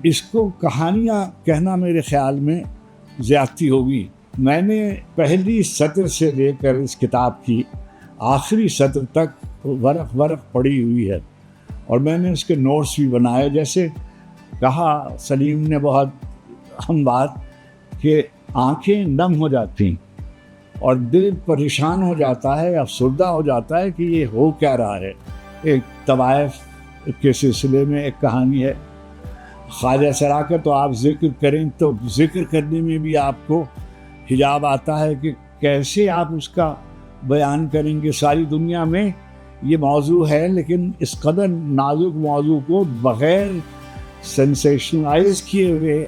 اس کو کہانیاں کہنا میرے خیال میں زیادتی ہوگی. میں نے پہلی سطر سے لے کر اس کتاب کی آخری سطر تک ورق پڑی ہوئی ہے اور میں نے اس کے نوٹس بھی بنائے. جیسے کہا سلیم نے بہت اہم بات کہ آنکھیں نم ہو جاتی اور دل پریشان ہو جاتا ہے, افسردہ ہو جاتا ہے کہ یہ ہو کیا رہا ہے. ایک طوائف کے سلسلے میں ایک کہانی ہے خواجہ سرا کا, تو آپ ذکر کریں تو ذکر کرنے میں بھی آپ کو حجاب آتا ہے کہ کیسے آپ اس کا بیان کریں گے. ساری دنیا میں یہ موضوع ہے لیکن اس قدر نازک موضوع کو بغیر سینسیشنلائز کیے ہوئے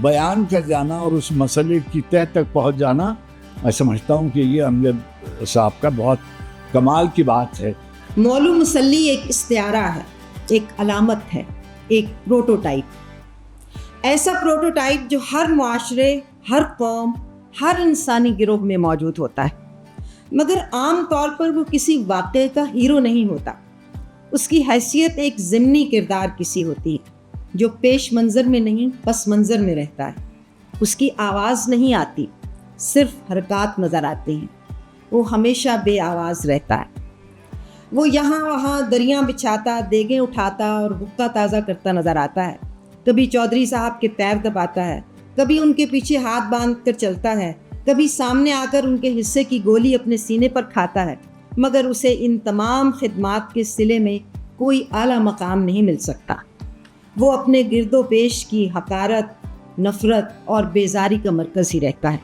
بیان کر جانا اور اس مسئلے کی تہ تک پہنچ جانا, میں سمجھتا ہوں کہ یہ امجد صاحب کا بہت کمال کی بات ہے. مولو مسلی ایک استعارہ ہے, ایک علامت ہے, ایک پروٹوٹائپ, ایسا پروٹوٹائپ جو ہر معاشرے, ہر قوم, ہر انسانی گروہ میں موجود ہوتا ہے, مگر عام طور پر وہ کسی واقعے کا ہیرو نہیں ہوتا. اس کی حیثیت ایک ضمنی کردار کسی ہوتی ہے جو پیش منظر میں نہیں پس منظر میں رہتا ہے. اس کی آواز نہیں آتی, صرف حرکات نظر آتے ہیں. وہ ہمیشہ بے آواز رہتا ہے. وہ یہاں وہاں دریاں بچھاتا, دیگیں اٹھاتا اور حقہ تازہ کرتا نظر آتا ہے. کبھی چودھری صاحب کے پیر دباتا ہے, کبھی ان کے پیچھے ہاتھ باندھ کر چلتا ہے, کبھی سامنے آ کر ان کے حصے کی گولی اپنے سینے پر کھاتا ہے, مگر اسے ان تمام خدمات کے صلے میں کوئی اعلیٰ مقام نہیں مل سکتا. وہ اپنے گرد و پیش کی حقارت, نفرت اور بیزاری کا مرکز ہی رہتا ہے.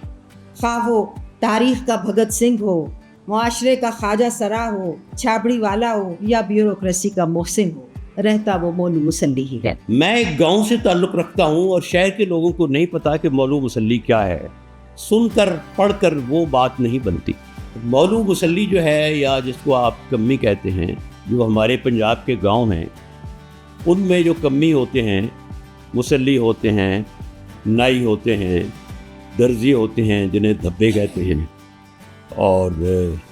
خواہ وہ تاریخ کا بھگت سنگھ ہو, معاشرے کا خواجہ سرا ہو, چھابڑی والا ہو یا بیوروکریسی کا محسن ہو, رہتا وہ مولو مسلی ہی ہے. میں ایک گاؤں سے تعلق رکھتا ہوں اور شہر کے لوگوں کو نہیں پتا کہ مولو مسلی کیا ہے. سن کر پڑھ کر وہ بات نہیں بنتی. مولو مسلی جو ہے, یا جس کو آپ کمی کہتے ہیں, جو ہمارے پنجاب کے گاؤں ہیں, ان میں جو کمی ہوتے ہیں, مسلی ہوتے ہیں, نائی ہوتے ہیں, درزی ہوتے ہیں جنہیں دھبے کہتے ہیں, اور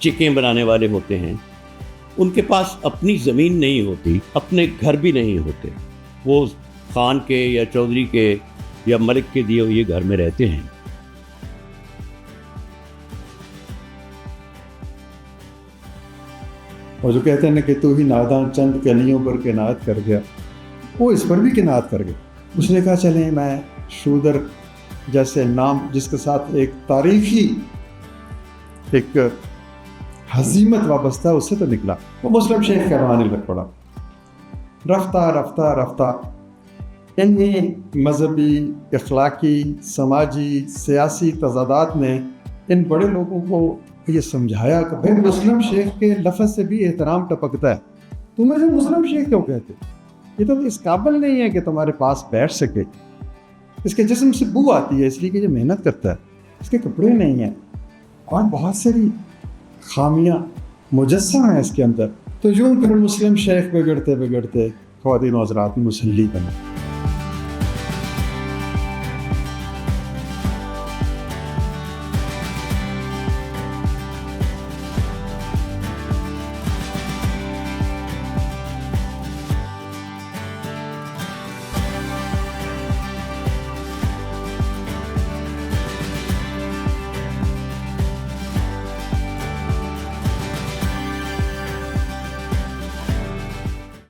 چکیں بنانے والے ہوتے ہیں. ان کے پاس اپنی زمین نہیں ہوتی, اپنے گھر بھی نہیں ہوتے. وہ خان کے یا چودھری کے یا ملک کے دیے ہوئے گھر میں رہتے ہیں. اور جو کہتے ہیں نا کہ تو ہی ناداں چند کنیوں پر کنایت کر گیا, وہ اس پر بھی کنایت کر گیا. اس نے کہا چلیں میں شودر جیسے نام جس کے ساتھ ایک تاریخی ایک حزیمت وابستہ ہے, اس سے تو نکلا. وہ مسلم شیخ کروانے لگ پڑا. رفتہ رفتہ رفتہ انہیں مذہبی, اخلاقی, سماجی, سیاسی تضادات نے ان بڑے لوگوں کو یہ سمجھایا کہ بھائی مسلم شیخ کے لفظ سے بھی احترام ٹپکتا ہے. تمہیں جو مسلم شیخ کیوں کہتے, یہ تو اس قابل نہیں ہے کہ تمہارے پاس بیٹھ سکے. اس کے جسم سے بو آتی ہے اس لیے کہ یہ محنت کرتا ہے, اس کے کپڑے نہیں ہیں, اور بہت ساری خامیاں مجسم ہیں اس کے اندر. تو یوں پھر مسلم شیخ بگڑتے بگڑتے خواتین و حضرات مسلی بنے.